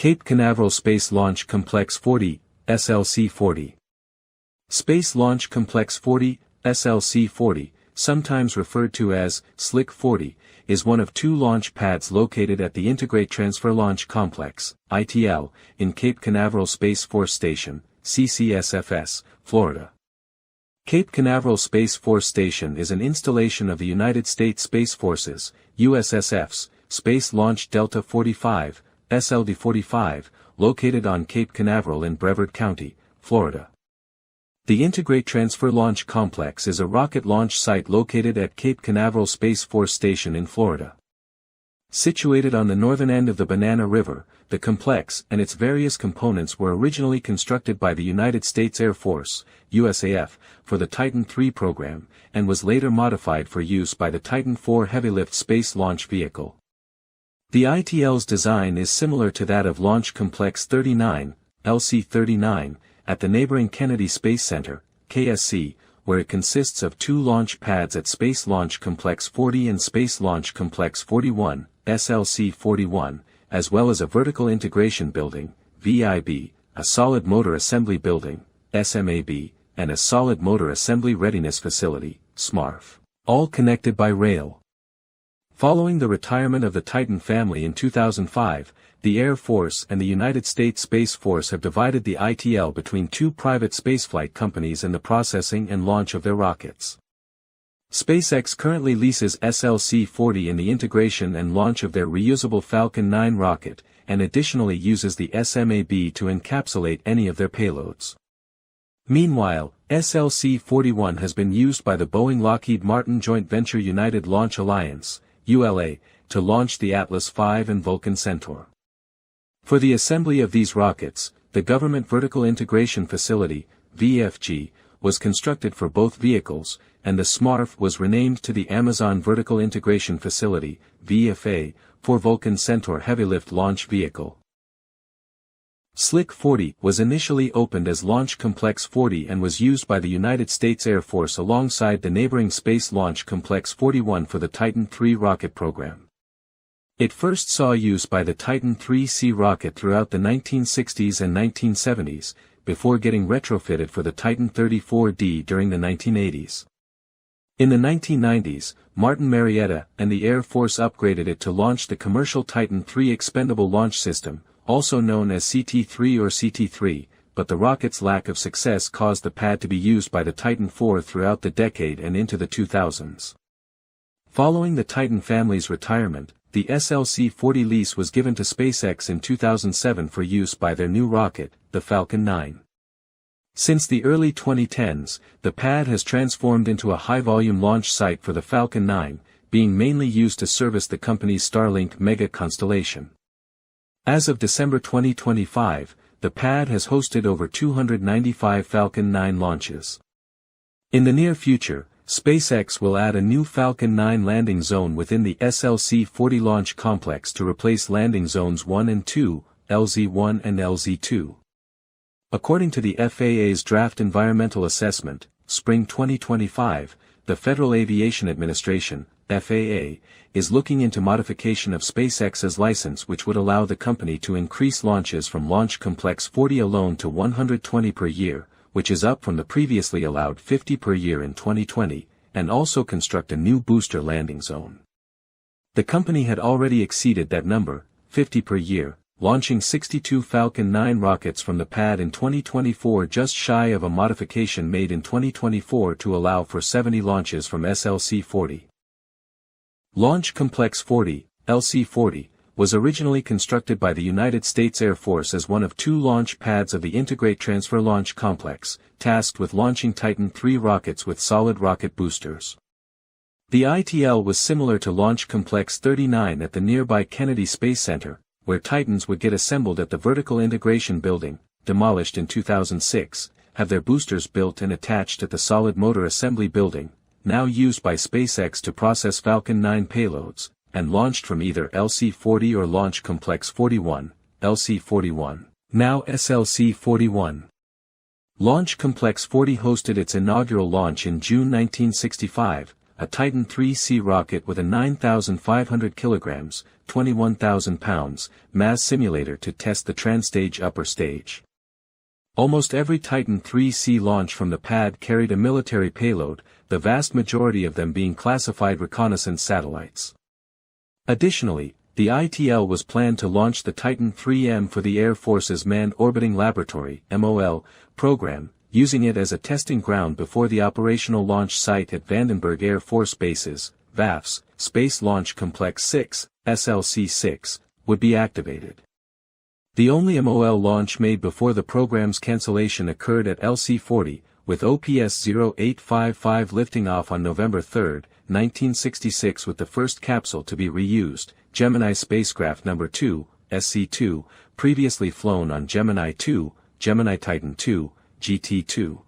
Cape Canaveral Space Launch Complex 40, SLC-40. Space Launch Complex 40, SLC-40, sometimes referred to as SLC-40, is one of two launch pads located at the Integrate Transfer Launch Complex, ITL, in Cape Canaveral Space Force Station, CCSFS, Florida. Cape Canaveral Space Force Station is an installation of the United States Space Force's, USSF's, Space Launch Delta 45, SLD-45, located on Cape Canaveral in Brevard County, Florida. The Integrate Transfer Launch Complex is a rocket launch site located at Cape Canaveral Space Force Station in Florida. Situated on the northern end of the Banana River, the complex and its various components were originally constructed by the United States Air Force, USAF, for the Titan III program, and was later modified for use by the Titan IV heavy-lift space launch vehicle. The ITL's design is similar to that of Launch Complex 39, LC-39, at the neighboring Kennedy Space Center, KSC, where it consists of two launch pads at Space Launch Complex 40 and Space Launch Complex 41, SLC-41, as well as a Vertical Integration Building, VIB, a Solid Motor Assembly Building, SMAB, and a Solid Motor Assembly Readiness Facility, SMARF, all connected by rail. Following the retirement of the Titan family in 2005, the Air Force and the United States Space Force have divided the ITL between two private spaceflight companies in the processing and launch of their rockets. SpaceX currently leases SLC-40 in the integration and launch of their reusable Falcon 9 rocket, and additionally uses the SMAB to encapsulate any of their payloads. Meanwhile, SLC-41 has been used by the Boeing-Lockheed Martin Joint Venture United Launch Alliance, ULA, to launch the Atlas V and Vulcan Centaur. For the assembly of these rockets, the Government Vertical Integration Facility, VFG, was constructed for both vehicles, and the SMARF was renamed to the Amazon Vertical Integration Facility, VFA, for Vulcan Centaur heavy-lift launch vehicle. SLC-40 was initially opened as Launch Complex 40 and was used by the United States Air Force alongside the neighboring Space Launch Complex 41 for the Titan III rocket program. It first saw use by the Titan III-C rocket throughout the 1960s and 1970s, before getting retrofitted for the Titan 34D during the 1980s. In the 1990s, Martin Marietta and the Air Force upgraded it to launch the commercial Titan III expendable launch system, also known as CT-3 or CT-3, but the rocket's lack of success caused the pad to be used by the Titan IV throughout the decade and into the 2000s. Following the Titan family's retirement, the SLC-40 lease was given to SpaceX in 2007 for use by their new rocket, the Falcon 9. Since the early 2010s, the pad has transformed into a high-volume launch site for the Falcon 9, being mainly used to service the company's Starlink mega constellation. As of December 2025, the pad has hosted over 295 Falcon 9 launches. In the near future, SpaceX will add a new Falcon 9 landing zone within the SLC-40 launch complex to replace landing zones 1 and 2, LZ-1 and LZ-2. According to the FAA's Draft Environmental Assessment, Spring 2025, the Federal Aviation Administration, FAA, is looking into modification of SpaceX's license, which would allow the company to increase launches from Launch Complex 40 alone to 120 per year, which is up from the previously allowed 50 per year in 2020, and also construct a new booster landing zone. The company had already exceeded that number, 50 per year, launching 62 Falcon 9 rockets from the pad in 2024, just shy of a modification made in 2024 to allow for 70 launches from SLC-40. Launch Complex 40, LC-40, was originally constructed by the United States Air Force as one of two launch pads of the Integrate Transfer Launch Complex, tasked with launching Titan III rockets with solid rocket boosters. The ITL was similar to Launch Complex 39 at the nearby Kennedy Space Center, where Titans would get assembled at the Vertical Integration Building, demolished in 2006, have their boosters built and attached at the Solid Motor Assembly Building, now used by SpaceX to process Falcon 9 payloads, and launched from either LC-40 or Launch Complex 41, LC-41, now SLC-41. Launch Complex 40 hosted its inaugural launch in June 1965, a Titan IIIC rocket with a 9,500 kilograms, 21,000 pounds, mass simulator to test the transstage upper stage. Almost every Titan IIIC launch from the pad carried a military payload, the vast majority of them being classified reconnaissance satellites. Additionally, the ITL was planned to launch the Titan IIIM for the Air Force's Manned Orbiting Laboratory (MOL) program, using it as a testing ground before the operational launch site at Vandenberg Air Force Base's, VAF's, Space Launch Complex 6, SLC-6, would be activated. The only MOL launch made before the program's cancellation occurred at LC-40, with OPS-0855 lifting off on November 3, 1966 with the first capsule to be reused, Gemini Spacecraft No. 2, SC-2, previously flown on Gemini 2, Gemini Titan II, GT-2.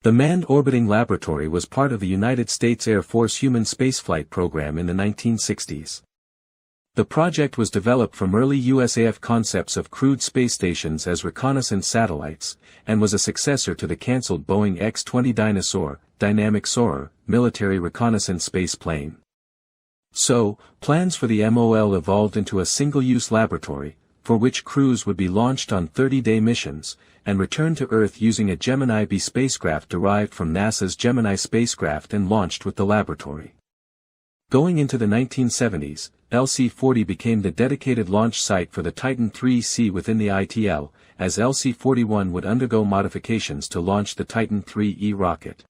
The Manned Orbiting Laboratory was part of the United States Air Force human spaceflight program in the 1960s. The project was developed from early USAF concepts of crewed space stations as reconnaissance satellites, and was a successor to the cancelled Boeing X-20 Dinosaur, dynamic soarer, military reconnaissance space plane. So, plans for the MOL evolved into a single-use laboratory, for which crews would be launched on 30-day missions, and return to Earth using a Gemini B spacecraft derived from NASA's Gemini spacecraft and launched with the laboratory. Going into the 1970s, LC-40 became the dedicated launch site for the Titan IIIC within the ITL, as LC-41 would undergo modifications to launch the Titan IIIE rocket.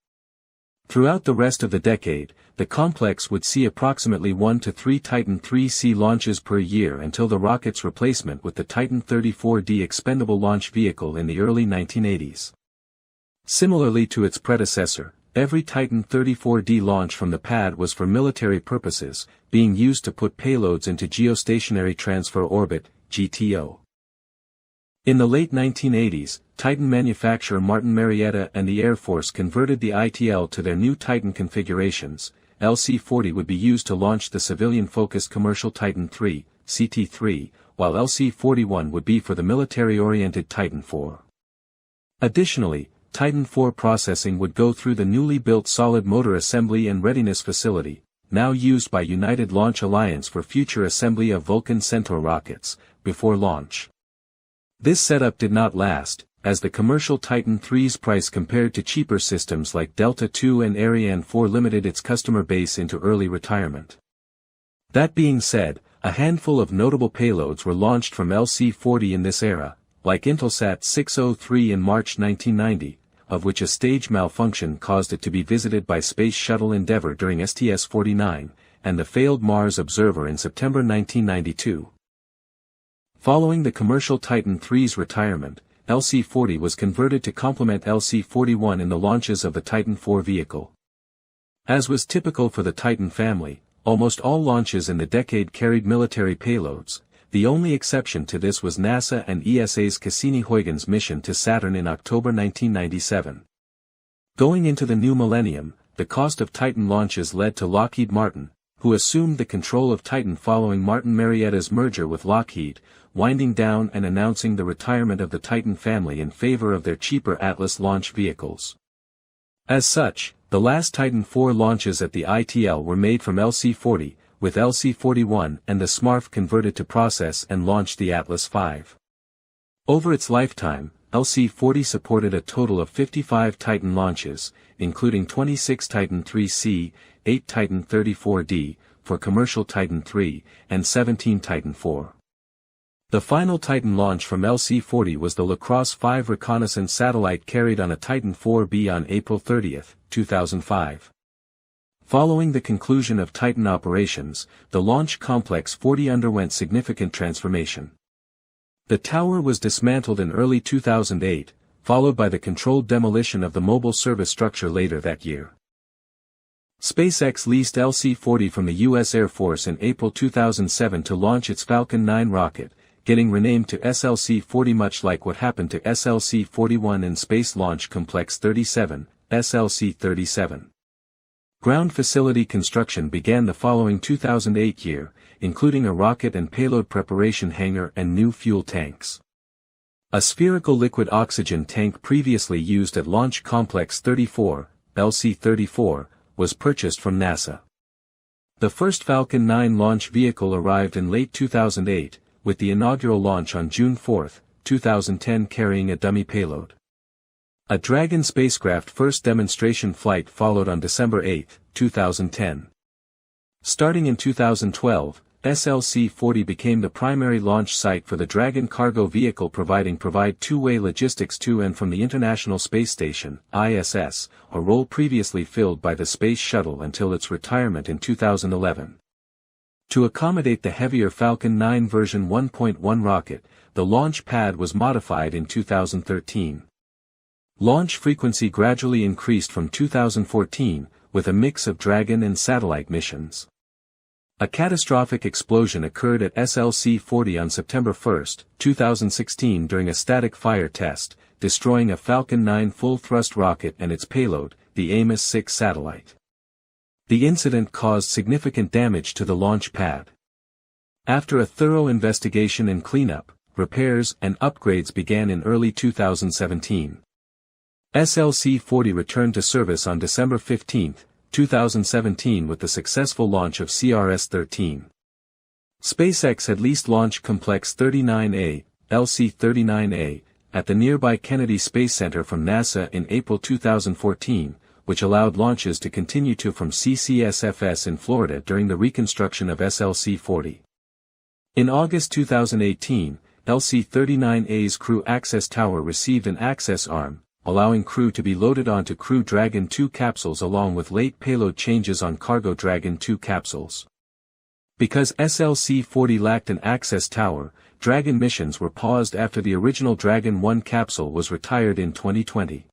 Throughout the rest of the decade, the complex would see approximately 1 to 3 Titan IIIC launches per year until the rocket's replacement with the Titan 34D expendable launch vehicle in the early 1980s. Similarly to its predecessor, every Titan 34D launch from the pad was for military purposes, being used to put payloads into geostationary transfer orbit, GTO. In the late 1980s, Titan manufacturer Martin Marietta and the Air Force converted the ITL to their new Titan configurations. LC-40 would be used to launch the civilian-focused commercial Titan III, CT-3, while LC-41 would be for the military-oriented Titan IV. Additionally, Titan IV processing would go through the newly built solid motor assembly and readiness facility, now used by United Launch Alliance for future assembly of Vulcan Centaur rockets, before launch. This setup did not last, as the commercial Titan III's price compared to cheaper systems like Delta II and Ariane 4 limited its customer base into early retirement. That being said, a handful of notable payloads were launched from LC-40 in this era, like Intelsat 603 in March 1990, of which a stage malfunction caused it to be visited by Space Shuttle Endeavour during STS-49, and the failed Mars Observer in September 1992. Following the commercial Titan III's retirement, LC-40 was converted to complement LC-41 in the launches of the Titan IV vehicle. As was typical for the Titan family, almost all launches in the decade carried military payloads. The only exception to this was NASA and ESA's Cassini-Huygens mission to Saturn in October 1997. Going into the new millennium, the cost of Titan launches led to Lockheed Martin, who assumed the control of Titan following Martin Marietta's merger with Lockheed, winding down and announcing the retirement of the Titan family in favor of their cheaper Atlas launch vehicles. As such, the last Titan IV launches at the ITL were made from LC-40, with LC-41 and the SMARF converted to process and launched the Atlas V. Over its lifetime, LC-40 supported a total of 55 Titan launches, including 26 Titan IIIC, 8 Titan 34D, for commercial Titan III, and 17 Titan IV. The final Titan launch from LC-40 was the Lacrosse 5 reconnaissance satellite carried on a Titan IV-B on April 30, 2005. Following the conclusion of Titan operations, the Launch Complex 40 underwent significant transformation. The tower was dismantled in early 2008, followed by the controlled demolition of the mobile service structure later that year. SpaceX leased LC-40 from the U.S. Air Force in April 2007 to launch its Falcon 9 rocket, getting renamed to SLC-40 much like what happened to SLC-41 and Space Launch Complex 37, SLC-37. Ground facility construction began the following 2008 year, including a rocket and payload preparation hangar and new fuel tanks. A spherical liquid oxygen tank previously used at Launch Complex 34, LC-34, was purchased from NASA. The first Falcon 9 launch vehicle arrived in late 2008, with the inaugural launch on June 4, 2010 carrying a dummy payload. A Dragon spacecraft first demonstration flight followed on December 8, 2010. Starting in 2012, SLC-40 became the primary launch site for the Dragon cargo vehicle provide two-way logistics to and from the International Space Station, ISS, a role previously filled by the Space Shuttle until its retirement in 2011. To accommodate the heavier Falcon 9 version 1.1 rocket, the launch pad was modified in 2013. Launch frequency gradually increased from 2014, with a mix of Dragon and satellite missions. A catastrophic explosion occurred at SLC-40 on September 1, 2016 during a static fire test, destroying a Falcon 9 full-thrust rocket and its payload, the Amos 6 satellite. The incident caused significant damage to the launch pad. After a thorough investigation and cleanup, repairs and upgrades began in early 2017. SLC-40 returned to service on December 15, 2017 with the successful launch of CRS-13. SpaceX had leased Launch Complex 39A, LC-39A, at the nearby Kennedy Space Center from NASA in April 2014, which allowed launches to continue from CCSFS in Florida during the reconstruction of SLC-40. In August 2018, LC-39A's Crew Access Tower received an access arm, allowing crew to be loaded onto Crew Dragon 2 capsules along with late payload changes on Cargo Dragon 2 capsules. Because SLC-40 lacked an access tower, Dragon missions were paused after the original Dragon 1 capsule was retired in 2020.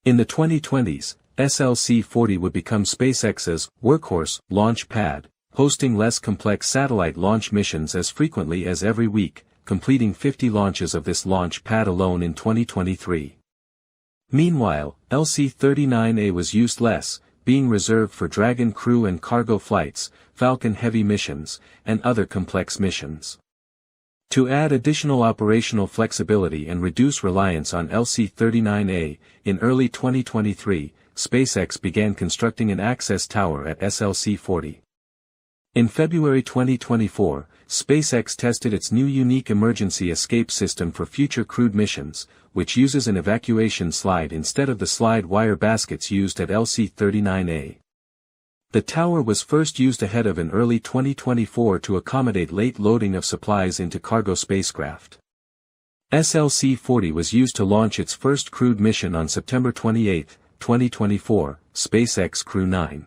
In the 2020s, SLC-40 would become SpaceX's workhorse launch pad, hosting less complex satellite launch missions as frequently as every week, completing 50 launches of this launch pad alone in 2023. Meanwhile, LC-39A was used less, being reserved for Dragon crew and cargo flights, Falcon Heavy missions, and other complex missions. To add additional operational flexibility and reduce reliance on LC-39A, in early 2023, SpaceX began constructing an access tower at SLC-40. In February 2024, SpaceX tested its new unique emergency escape system for future crewed missions, which uses an evacuation slide instead of the slide wire baskets used at LC-39A. The tower was first used ahead of in early 2024 to accommodate late loading of supplies into cargo spacecraft. SLC-40 was used to launch its first crewed mission on September 28, 2024, SpaceX Crew 9.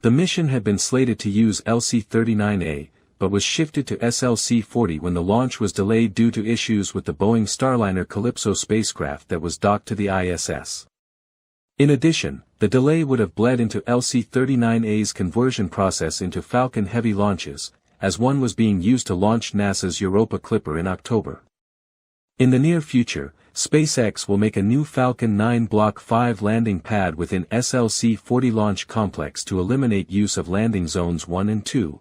The mission had been slated to use LC-39A, but was shifted to SLC-40 when the launch was delayed due to issues with the Boeing Starliner Calypso spacecraft that was docked to the ISS. In addition, the delay would have bled into LC-39A's conversion process into Falcon Heavy launches, as one was being used to launch NASA's Europa Clipper in October. In the near future, SpaceX will make a new Falcon 9 Block 5 landing pad within SLC-40 launch complex to eliminate use of landing zones 1 and 2.